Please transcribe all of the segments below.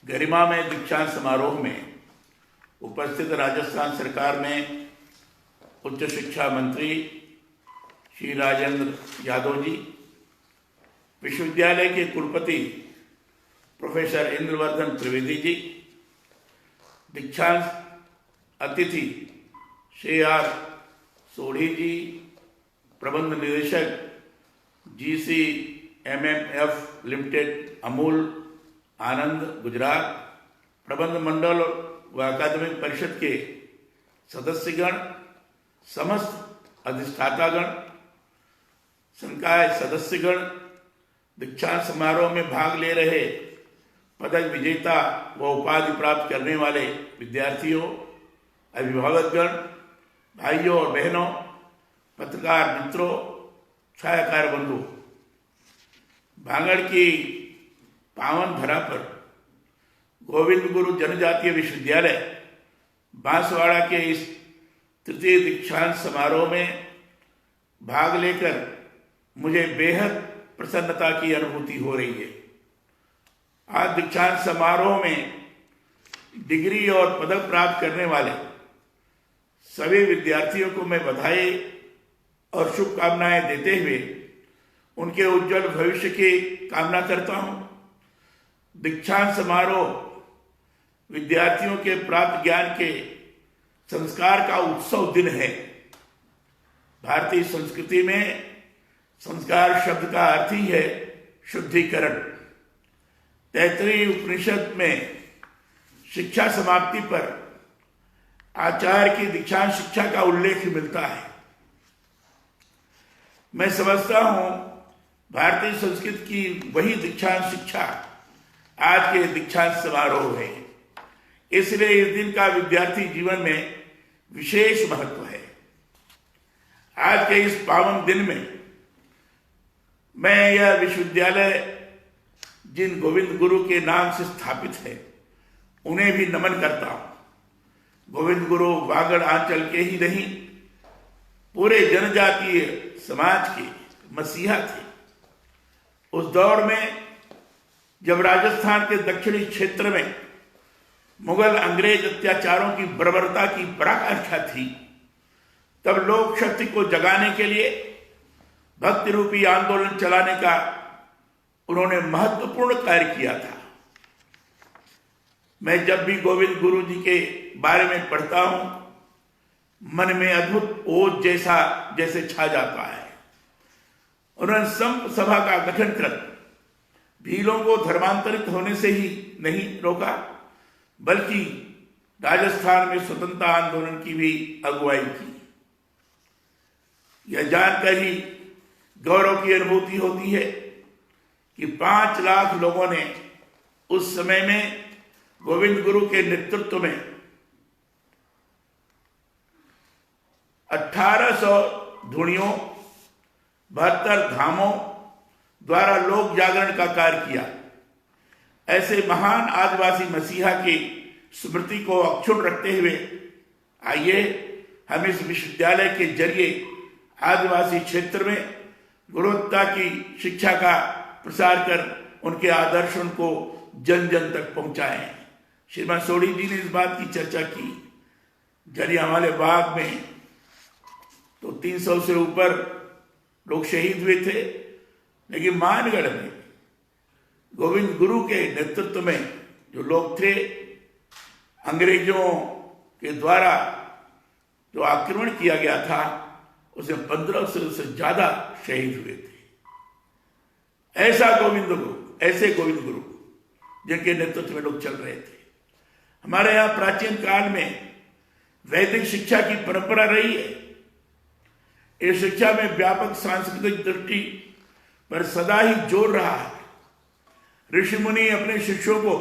गरिमा में दीक्षांत समारोह में उपस्थित राजस्थान सरकार में उच्च शिक्षा मंत्री श्री राजेंद्र यादव जी, विश्वविद्यालय के कुलपति प्रोफेसर इंद्रवर्धन त्रिवेदी जी, दीक्षांत अतिथि श्री आर सोढ़ी जी, प्रबंध निदेशक GCMMF लिमिटेड अमूल आनंद गुजरात, प्रबंध मंडल व अकादमिक परिषद के सदस्यगण, समस्त अधिष्ठातागण, संकाय सदस्यगण, दीक्षांत समारोह में भाग ले रहे पदक विजेता व उपाधि प्राप्त करने वाले विद्यार्थियों, अभिभावकगण, भाइयों और बहनों, पत्रकार मित्रों, छायाकार बंधु, भांगड़ की पावन धरा पर गोविंद गुरु जनजातीय विश्वविद्यालय बांसवाड़ा के इस तृतीय दीक्षांत समारोह में भाग लेकर मुझे बेहद प्रसन्नता की अनुभूति हो रही है। आज दीक्षांत समारोह में डिग्री और पदक प्राप्त करने वाले सभी विद्यार्थियों को मैं बधाई और शुभकामनाएं देते हुए उनके उज्जवल भविष्य की कामना करता हूं। दीक्षांत समारोह विद्यार्थियों के प्राप्त ज्ञान के संस्कार का उत्सव दिन है। भारतीय संस्कृति में संस्कार शब्द का अर्थ ही है शुद्धिकरण। तैत्तिरीय उपनिषद में शिक्षा समाप्ति पर आचार्य की दीक्षांत शिक्षा का उल्लेख मिलता है। मैं समझता हूं भारतीय संस्कृति की वही दीक्षांत शिक्षा आज के दीक्षांत समारोह है। इसलिए इस दिन का विद्यार्थी जीवन में विशेष महत्व है। आज के इस पावन दिन में मैं यह विश्वविद्यालय जिन गोविंद गुरु के नाम से स्थापित है उन्हें भी नमन करता हूं। गोविंद गुरु वागड़ आंचल के ही नहीं, पूरे जनजातीय समाज के मसीहा थे। उस दौर में जब राजस्थान के दक्षिणी क्षेत्र में मुगल अंग्रेज अत्याचारों की बर्बरता की पराकाष्ठा थी, तब लोक शक्ति को जगाने के लिए भक्ति रूपी आंदोलन चलाने का उन्होंने महत्वपूर्ण कार्य किया था। मैं जब भी गोविंद गुरु जी के बारे में पढ़ता हूं, मन में अद्भुत ओज जैसे छा जाता है। उन्होंने संत सभा का गठन कर भीलों को धर्मांतरित होने से ही नहीं रोका, बल्कि राजस्थान में स्वतंत्रता आंदोलन की भी अगुवाई की। यह जानकर ही गौरव की अनुभूति होती है कि 5 लाख लोगों ने उस समय में गोविंद गुरु के नेतृत्व में 1800 धुनियों, 72 धामों द्वारा लोक जागरण का कार्य किया। ऐसे महान आदिवासी मसीहा की स्मृति को अक्षुण्ण रखते हुए आइए हम इस विश्वविद्यालय के जरिए आदिवासी क्षेत्र में गुणवत्ता की शिक्षा का प्रसार कर उनके आदर्शों को जन जन तक पहुंचाएं। श्रीमान सोढ़ी जी ने इस बात की चर्चा की। जलियांवाला बाग में तो 300 से ऊपर लोग शहीद हुए थे, लेकिन मानगढ़ में गोविंद गुरु के नेतृत्व में जो लोग थे, अंग्रेजों के द्वारा जो आक्रमण किया गया था उसमें 1500 से ज्यादा शहीद हुए थे। ऐसे गोविंद गुरु जिनके नेतृत्व में लोग चल रहे थे। हमारे यहाँ प्राचीन काल में वैदिक शिक्षा की परंपरा रही है। इस शिक्षा में व्यापक सांस्कृतिक दृष्टि पर सदा ही जोर रहा है। ऋषि मुनि अपने शिष्यों को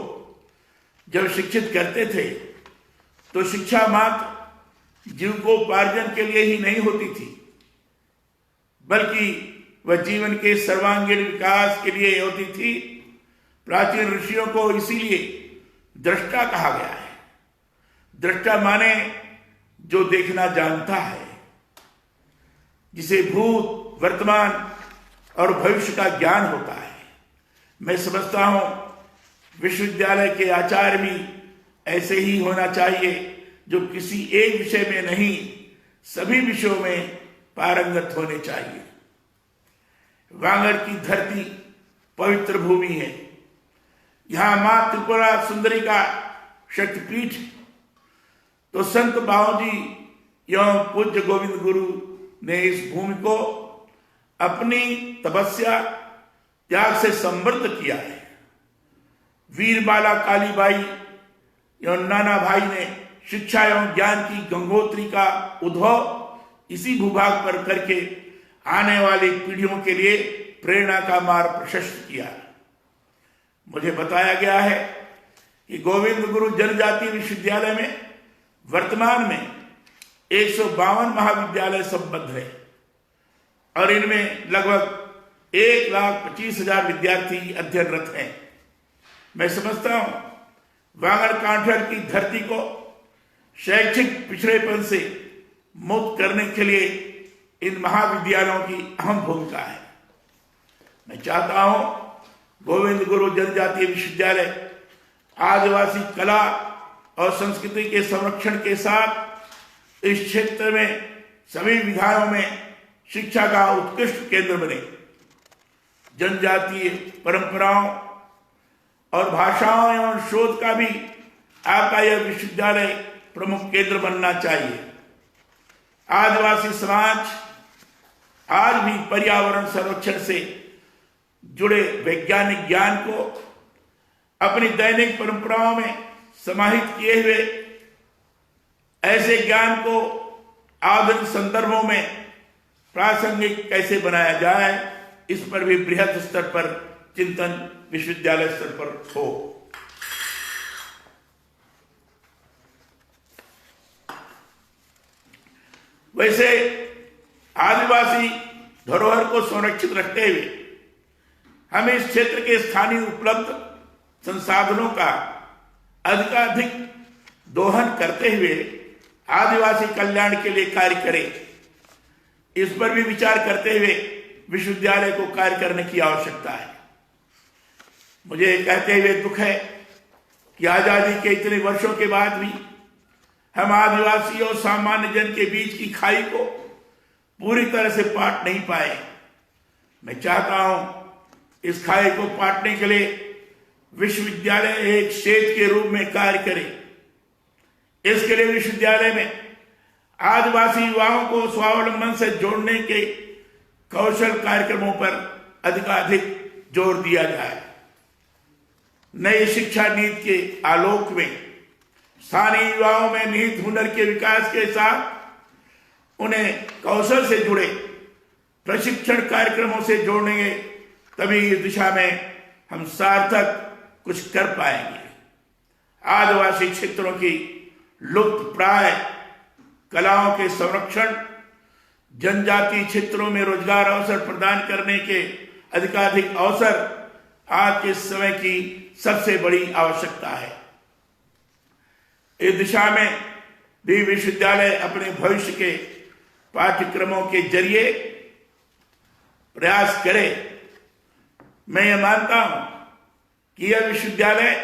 जब शिक्षित करते थे तो शिक्षा मात्र जीविकोपार्जन के लिए ही नहीं होती थी, बल्कि वह जीवन के सर्वांगीण विकास के लिए होती थी। प्राचीन ऋषियों को इसीलिए दृष्टा कहा गया है। दृष्टा माने जो देखना जानता है, जिसे भूत, वर्तमान और भविष्य का ज्ञान होता है। मैं समझता हूं विश्वविद्यालय के आचार्य भी ऐसे ही होना चाहिए, जो किसी एक विषय में नहीं, सभी विषयों में पारंगत होने चाहिए। वांगड़ की धरती पवित्र भूमि है। यहां मां त्रिपुरा सुंदरी का शक्तिपीठ है। तो संत बाबूजी एवं पूज्य गोविंद गुरु ने इस भूमि को अपनी तपस्या त्याग से समृद्ध किया है। वीरबाला कालीबाई एवं नाना भाई ने शिक्षा एवं ज्ञान की गंगोत्री का उद्भव इसी भूभाग पर करके आने वाली पीढ़ियों के लिए प्रेरणा का मार्ग प्रशस्त किया। मुझे बताया गया है कि गोविंद गुरु जनजातीय विश्वविद्यालय में वर्तमान में 152 महाविद्यालय संबद्ध है और इनमें लगभग 1,25,000 विद्यार्थी अध्ययनरत हैं। मैं समझता हूं वांगड़ कांठर की धरती को शैक्षिक पिछड़ेपन से मुक्त करने के लिए इन महाविद्यालयों की अहम भूमिका है। मैं चाहता हूं गोविंद गुरु जनजातीय विश्वविद्यालय आदिवासी कला और संस्कृति के संरक्षण के साथ इस क्षेत्र में सभी विधाओं में शिक्षा का उत्कृष्ट केंद्र बने। जनजातीय परंपराओं और भाषाओं एवं शोध का भी आपका यह विश्वविद्यालय प्रमुख केंद्र बनना चाहिए। आदिवासी समाज आज भी पर्यावरण संरक्षण से जुड़े वैज्ञानिक ज्ञान को अपनी दैनिक परंपराओं में समाहित किए हुए ऐसे ज्ञान को आधुनिक संदर्भों में प्रासंगिक कैसे बनाया जाए, इस पर भी बृहद स्तर पर चिंतन विश्वविद्यालय स्तर पर हो। वैसे आदिवासी धरोहर को संरक्षित रखते हुए हमें इस क्षेत्र के स्थानीय उपलब्ध संसाधनों का अधिकाधिक दोहन करते हुए आदिवासी कल्याण के लिए कार्य करें, इस पर भी विचार करते हुए विश्वविद्यालय को कार्य करने की आवश्यकता है। मुझे कहते हुए दुख है कि आजादी के इतने वर्षों के बाद भी हम आदिवासी और सामान्य जन के बीच की खाई को पूरी तरह से पाट नहीं पाए। मैं चाहता हूं इस खाई को पाटने के लिए विश्वविद्यालय एक सेतु के रूप में कार्य करे। इसके लिए विश्वविद्यालय में आदिवासी युवाओं को स्वावलंबन से जोड़ने के कौशल कार्यक्रमों पर अधिकाधिक जोर दिया जाए। नई शिक्षा नीति के आलोक में स्थानीय युवाओं में निहित हुनर के विकास के साथ उन्हें कौशल से जुड़े प्रशिक्षण कार्यक्रमों से जोड़ेंगे, तभी इस दिशा में हम सार्थक कुछ कर पाएंगे। आदिवासी क्षेत्रों की लुप्त प्राय कलाओं के संरक्षण, जनजातीय क्षेत्रों में रोजगार अवसर प्रदान करने के अधिकाधिक अवसर आज के समय की सबसे बड़ी आवश्यकता है। इस दिशा में भी विश्वविद्यालय अपने भविष्य के पाठ्यक्रमों के जरिए प्रयास करे। मैं ये मानता हूं कि यह विश्वविद्यालय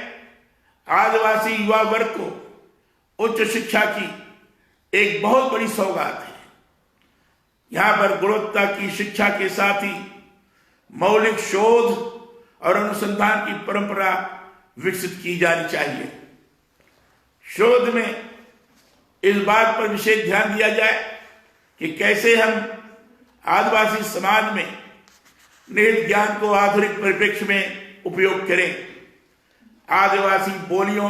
आदिवासी युवा वर्ग को उच्च शिक्षा की एक बहुत बड़ी सौगात है। यहां पर गुणवत्ता की शिक्षा के साथ ही मौलिक शोध और अनुसंधान की परंपरा विकसित की जानी चाहिए। शोध में इस बात पर विशेष ध्यान दिया जाए कि कैसे हम आदिवासी समाज में निहित ज्ञान को आधुनिक परिप्रेक्ष्य में उपयोग करें। आदिवासी बोलियों,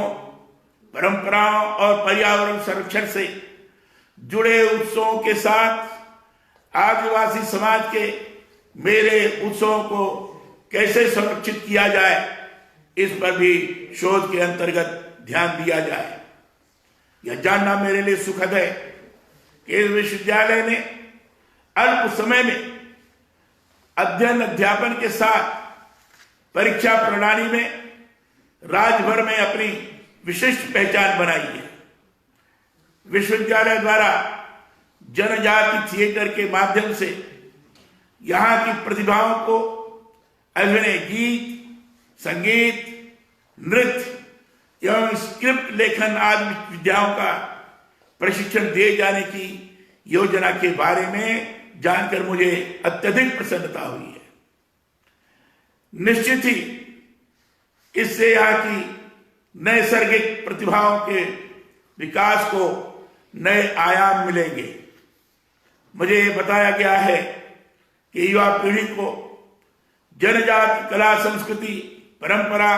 परंपराओं और पर्यावरण संरक्षण से जुड़े उत्सवों के साथ आदिवासी समाज के मेले उत्सवों को कैसे संरक्षित किया जाए, इस पर भी शोध के अंतर्गत ध्यान दिया जाए। यह जानना मेरे लिए सुखद है कि इस विश्वविद्यालय ने अल्प समय में अध्ययन अध्यापन के साथ परीक्षा प्रणाली में राज्य भर में अपनी विशिष्ट पहचान बनाई है। विश्वविद्यालय द्वारा जनजाति थिएटर के माध्यम से यहाँ की प्रतिभाओं को अभिनय, गीत, संगीत, नृत्य एवं स्क्रिप्ट लेखन आदि विद्याओं का प्रशिक्षण दिए जाने की योजना के बारे में जानकर मुझे अत्यधिक प्रसन्नता हुई है। निश्चित ही इससे यहाँ की नैसर्गिक प्रतिभाओं के विकास को नए आयाम मिलेंगे। मुझे बताया गया है कि युवा पीढ़ी को जनजाति कला संस्कृति परंपरा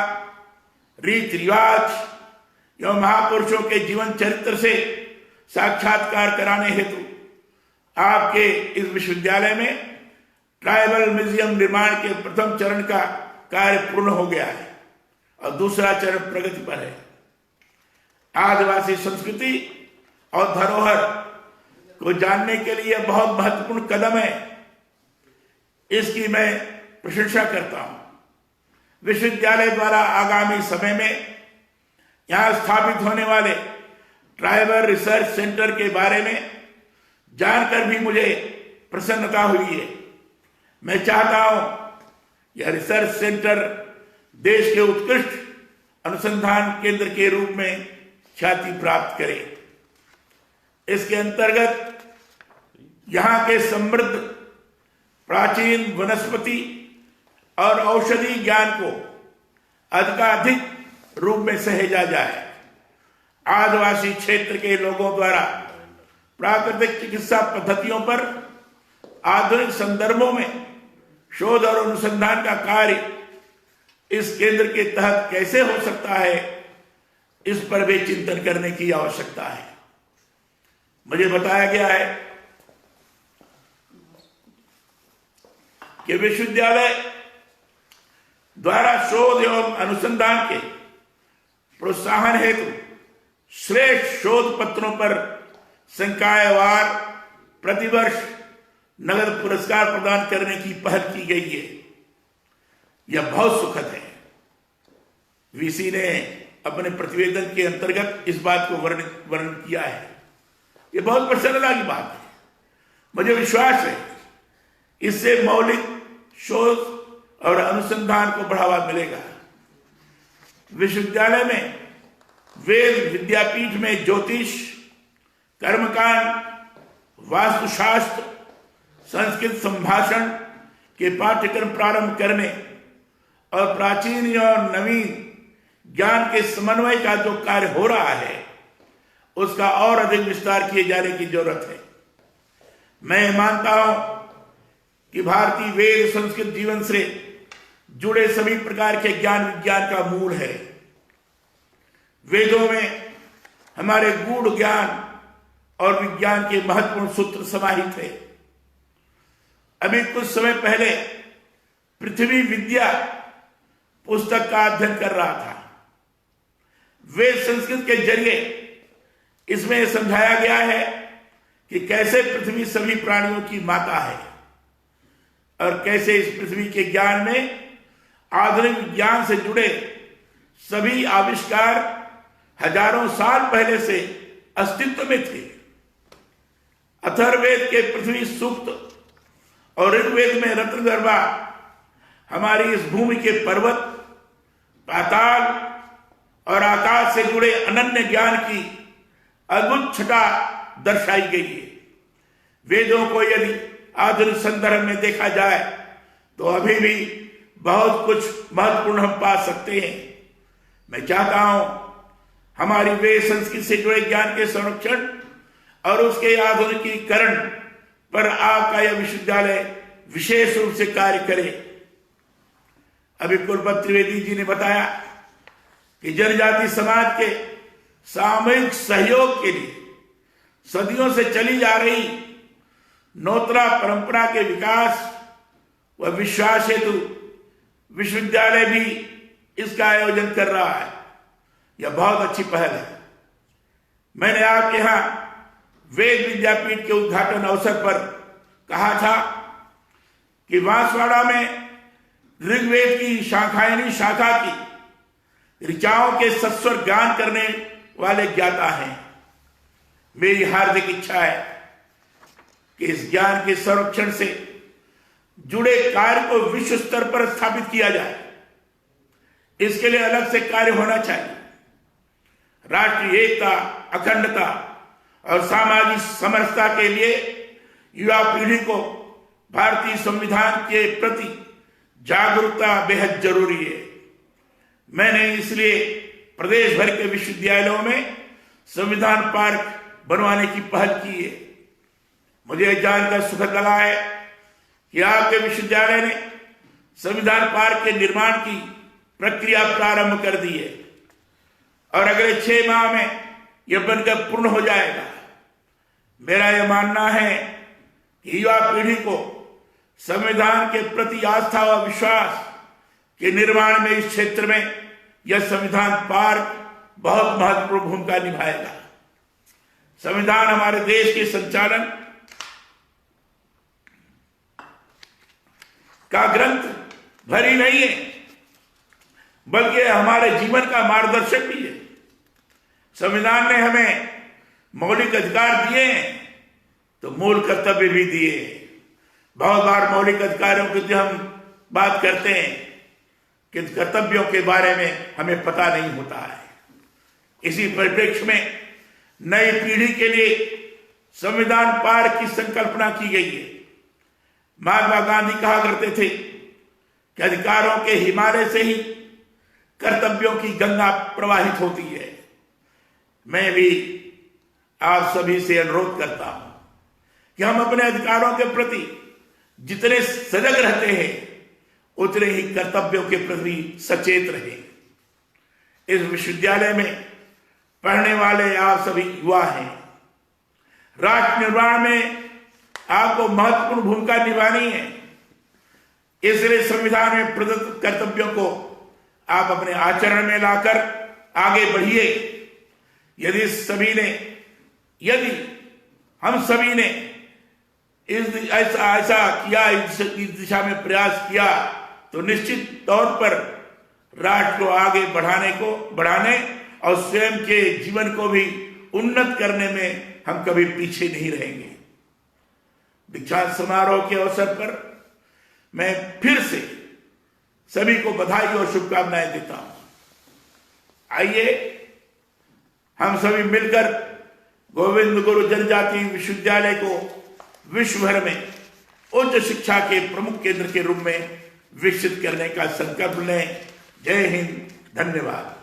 रीति रिवाज एवं महापुरुषों के जीवन चरित्र से साक्षात्कार कराने हेतु आपके इस विश्वविद्यालय में ट्राइबल म्यूजियम निर्माण के प्रथम चरण का कार्य पूर्ण हो गया है और दूसरा चरण प्रगति पर है। आदिवासी संस्कृति और धरोहर को जानने के लिए बहुत महत्वपूर्ण कदम है, इसकी मैं प्रशंसा करता हूं। विश्वविद्यालय द्वारा आगामी समय में यहां स्थापित होने वाले ट्राइबल रिसर्च सेंटर के बारे में जानकर भी मुझे प्रसन्नता हुई है। मैं चाहता हूं यह रिसर्च सेंटर देश के उत्कृष्ट अनुसंधान केंद्र के रूप में ख्याति प्राप्त करे। इसके अंतर्गत यहां के समृद्ध प्राचीन वनस्पति और औषधि ज्ञान को अधिकाधिक रूप में सहेजा जाए। आदिवासी क्षेत्र के लोगों द्वारा प्राकृतिक चिकित्सा पद्धतियों पर आधुनिक संदर्भों में शोध और अनुसंधान का कार्य इस केंद्र के तहत कैसे हो सकता है, इस पर भी चिंतन करने की आवश्यकता है। मुझे बताया गया है कि विश्वविद्यालय द्वारा शोध एवं अनुसंधान के प्रोत्साहन हेतु श्रेष्ठ शोध पत्रों पर संकायवार प्रतिवर्ष नगद पुरस्कार प्रदान करने की पहल की गई है। यह बहुत सुखद है। वीसी ने अपने प्रतिवेदन के अंतर्गत इस बात को वर्णन किया है। यह बहुत प्रसन्नता की बात है। मुझे विश्वास है इससे मौलिक शोध और अनुसंधान को बढ़ावा मिलेगा। विश्वविद्यालय में वेद विद्यापीठ में ज्योतिष, कर्मकांड, वास्तुशास्त्र, संस्कृत संभाषण के पाठ्यक्रम प्रारंभ करने और प्राचीन और नवीन ज्ञान के समन्वय का जो कार्य हो रहा है उसका और अधिक विस्तार किए जाने की जरूरत है। मैं मानता हूं कि भारतीय वेद संस्कृत जीवन से जुड़े सभी प्रकार के ज्ञान विज्ञान का मूल है। वेदों में हमारे गूढ़ ज्ञान और विज्ञान के महत्वपूर्ण सूत्र समाहित है। अभी कुछ समय पहले पृथ्वी विद्या पुस्तक का अध्ययन कर रहा था। वेद संस्कृत के जरिए इसमें समझाया गया है कि कैसे पृथ्वी सभी प्राणियों की माता है और कैसे इस पृथ्वी के ज्ञान में आधुनिक विज्ञान से जुड़े सभी आविष्कार हजारों साल पहले से अस्तित्व में थे। अथर्ववेद के पृथ्वी सूक्त और ऋग्वेद में रत्नगर्भा हमारी इस भूमि के पर्वत, पाताल और आकाश से जुड़े अनन्य ज्ञान की अद्भुत छटा दर्शाई गई है। वेदों को यदि आधुनिक संदर्भ में देखा जाए तो अभी भी बहुत कुछ महत्वपूर्ण हम पा सकते हैं। मैं चाहता हूं हमारी वेद संस्कृति से जुड़े ज्ञान के संरक्षण और उसके आधुनिकीकरण पर आपका यह विश्वविद्यालय विशेष रूप से कार्य करे। अभी कुलपति त्रिवेदी जी ने बताया कि जनजाति समाज के सामूहिक सहयोग के लिए सदियों से चली जा रही नोतरा परंपरा के विकास व विश्वास हेतु विश्वविद्यालय भी इसका आयोजन कर रहा है। यह बहुत अच्छी पहल है। मैंने आपके यहां वेद विद्यापीठ के उद्घाटन अवसर पर कहा था कि बांसवाड़ा में ऋग्वेद की शाखायनी शाखा की ऋचाओं के सस्वर ज्ञान करने वाले ज्ञाता हैं। मेरी हार्दिक इच्छा है कि इस ज्ञान के संरक्षण से जुड़े कार्य को विश्व स्तर पर स्थापित किया जाए। इसके लिए अलग से कार्य होना चाहिए। राष्ट्रीय एकता, अखंडता और सामाजिक समरसता के लिए युवा पीढ़ी को भारतीय संविधान के प्रति जागरूकता बेहद जरूरी है। मैंने इसलिए प्रदेश भर के विश्वविद्यालयों में संविधान पार्क बनवाने की पहल की है। मुझे जानकर सुखद लगा है कि आपके विश्वविद्यालय ने संविधान पार्क के निर्माण की प्रक्रिया प्रारंभ कर दी है और अगले 6 माह में यह बनकर पूर्ण हो जाएगा। मेरा यह मानना है कि युवा पीढ़ी को संविधान के प्रति आस्था व विश्वास के निर्माण में इस क्षेत्र में यह संविधान पार्क बहुत महत्वपूर्ण भूमिका निभाएगा। संविधान हमारे देश के संचालन का ग्रंथ भर ही नहीं है, बल्कि हमारे जीवन का मार्गदर्शक भी है। संविधान ने हमें मौलिक अधिकार दिए हैं तो मूल कर्तव्य भी दिए हैं। बहुत बार मौलिक अधिकारों की जो हम बात करते हैं कि कर्तव्यों के बारे में हमें पता नहीं होता है। इसी परिप्रेक्ष्य में नई पीढ़ी के लिए संविधान पार्क की संकल्पना की गई है। महात्मा गांधी कहा करते थे कि अधिकारों के हिमालय से ही कर्तव्यों की गंगा प्रवाहित होती है। मैं भी आप सभी से अनुरोध करता हूं कि हम अपने अधिकारों के प्रति जितने सजग रहते हैं उतने ही कर्तव्यों के प्रति सचेत रहें। इस विश्वविद्यालय में पढ़ने वाले आप सभी युवा हैं। राष्ट्र निर्माण में आपको महत्वपूर्ण भूमिका निभानी है, इसलिए संविधान में प्रदत्त कर्तव्यों को आप अपने आचरण में लाकर आगे बढ़िए। यदि हम सभी ने ऐसा किया, इस दिशा में प्रयास किया, तो निश्चित तौर पर राष्ट्र को आगे बढ़ाने और स्वयं के जीवन को भी उन्नत करने में हम कभी पीछे नहीं रहेंगे। दीक्षांत समारोह के अवसर पर मैं फिर से सभी को बधाई और शुभकामनाएं देता हूं। आइए हम सभी मिलकर गोविंद गुरु जनजाति विश्वविद्यालय को विश्व भर में उच्च शिक्षा के प्रमुख केंद्र के रूप में विकसित करने का संकल्प लें। जय हिंद, धन्यवाद।